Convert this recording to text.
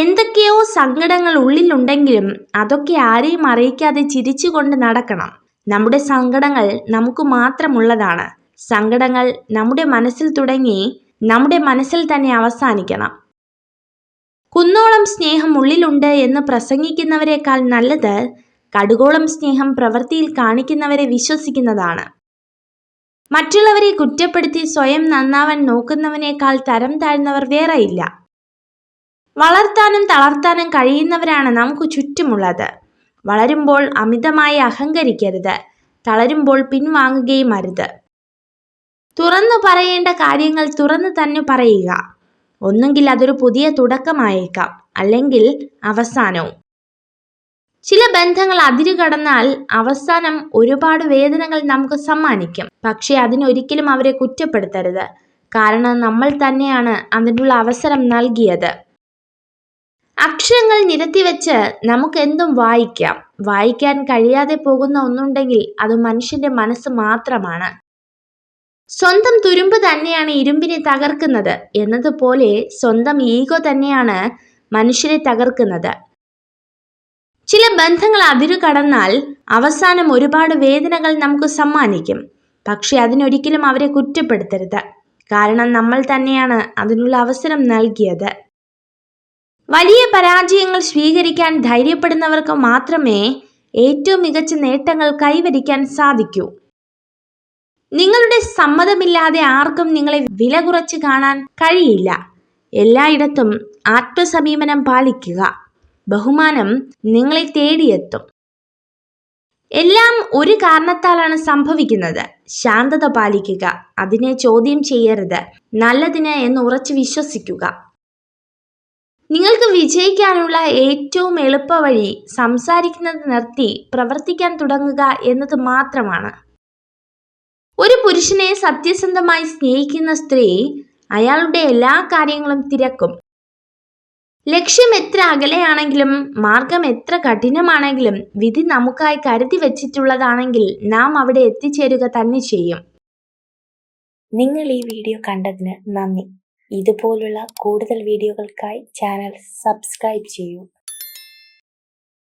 എന്തൊക്കെയോ സങ്കടങ്ങൾ ഉള്ളിലുണ്ടെങ്കിലും അതൊക്കെ ആരെയും അറിയിക്കാതെ ചിരിച്ചുകൊണ്ട് നടക്കണം. നമ്മുടെ സങ്കടങ്ങൾ നമുക്ക് മാത്രമുള്ളതാണ്. സങ്കടങ്ങൾ നമ്മുടെ മനസ്സിൽ തുടങ്ങി നമ്മുടെ മനസ്സിൽ തന്നെ അവസാനിക്കണം. കുന്നോളം സ്നേഹം ഉള്ളിലുണ്ട് എന്ന് പ്രസംഗിക്കുന്നവരെക്കാൾ നല്ലത് കടുകോളം സ്നേഹം പ്രവൃത്തിയിൽ കാണിക്കുന്നവരെ വിശ്വസിക്കുന്നതാണ്. മറ്റുള്ളവരെ കുറ്റപ്പെടുത്തി സ്വയം നന്നാവാൻ നോക്കുന്നവനേക്കാൾ തരം താഴ്ന്നവർ വേറെയില്ല. വളർത്താനും തളർത്താനും കഴിയുന്നവരാണ് നമുക്ക് ചുറ്റുമുള്ളത്. വളരുമ്പോൾ അമിതമായി അഹങ്കരിക്കരുത്, തളരുമ്പോൾ പിൻവാങ്ങുകയും അരുത്. തുറന്നു പറയേണ്ട കാര്യങ്ങൾ തുറന്നു തന്നെ പറയുക. ഒന്നുകിൽ അതൊരു പുതിയ തുടക്കമായേക്കാം, അല്ലെങ്കിൽ അവസാനവും. ചില ബന്ധങ്ങൾ അതിരുകടന്നാൽ അവസാനം ഒരുപാട് വേദനകൾ നമുക്ക് സമ്മാനിക്കും. പക്ഷെ അതിനൊരിക്കലും അവരെ കുറ്റപ്പെടുത്തരുത്. കാരണം നമ്മൾ തന്നെയാണ് അതിനുള്ള അവസരം നൽകിയത്. അക്ഷരങ്ങൾ നിരത്തിവെച്ച് നമുക്ക് എന്തും വായിക്കാം. വായിക്കാൻ കഴിയാതെ പോകുന്ന ഒന്നുണ്ടെങ്കിൽ അത് മനുഷ്യന്റെ മനസ്സ് മാത്രമാണ്. സ്വന്തം തുരുമ്പ് തന്നെയാണ് ഇരുമ്പിനെ തകർക്കുന്നത് എന്നതുപോലെ സ്വന്തം ഈഗോ തന്നെയാണ് മനുഷ്യരെ തകർക്കുന്നത്. ചില ബന്ധങ്ങൾ അതിരു കടന്നാൽ അവസാനം ഒരുപാട് വേദനകൾ നമുക്ക് സമ്മാനിക്കും. പക്ഷെ അതിനൊരിക്കലും അവരെ കുറ്റപ്പെടുത്തരുത്. കാരണം നമ്മൾ തന്നെയാണ് അതിനുള്ള അവസരം നൽകിയത്. വലിയ പരാജയങ്ങൾ സ്വീകരിക്കാൻ ധൈര്യപ്പെടുന്നവർക്ക് മാത്രമേ ഏറ്റവും മികച്ച നേട്ടങ്ങൾ കൈവരിക്കാൻ സാധിക്കൂ. നിങ്ങളുടെ സമ്മതമില്ലാതെ ആർക്കും നിങ്ങളെ വില കുറച്ച് കാണാൻ കഴിയില്ല. എല്ലായിടത്തും ആത്മസമീപനം പാലിക്കുക. ബഹുമാനം നിങ്ങളെ തേടിയെത്തും. എല്ലാം ഒരു കാരണത്താലാണ് സംഭവിക്കുന്നത്. ശാന്തത പാലിക്കുക. അതിനെ ചോദ്യം ചെയ്യരുത്. നല്ലതിന് എന്ന് ഉറച്ചു വിശ്വസിക്കുക. നിങ്ങൾക്ക് വിജയിക്കാനുള്ള ഏറ്റവും എളുപ്പ വഴി സംസാരിക്കുന്നത് നിർത്തി പ്രവർത്തിക്കാൻ തുടങ്ങുക എന്നത് മാത്രമാണ്. ഒരു പുരുഷനെ സത്യസന്ധമായി സ്നേഹിക്കുന്ന സ്ത്രീ അയാളുടെ എല്ലാ കാര്യങ്ങളും തിരക്കും. ലക്ഷ്യം എത്ര അകലെയാണെങ്കിലും മാർഗം എത്ര കഠിനമാണെങ്കിലും വിധി നമുക്കായി കരുതി വെച്ചിട്ടുള്ളതാണെങ്കിൽ നാം അവിടെ എത്തിച്ചേരുക തന്നെ ചെയ്യും. നിങ്ങൾ ഈ വീഡിയോ കണ്ടതിന് നന്ദി. ഇതുപോലുള്ള കൂടുതൽ വീഡിയോകൾക്കായി ചാനൽ സബ്സ്ക്രൈബ് ചെയ്യൂ.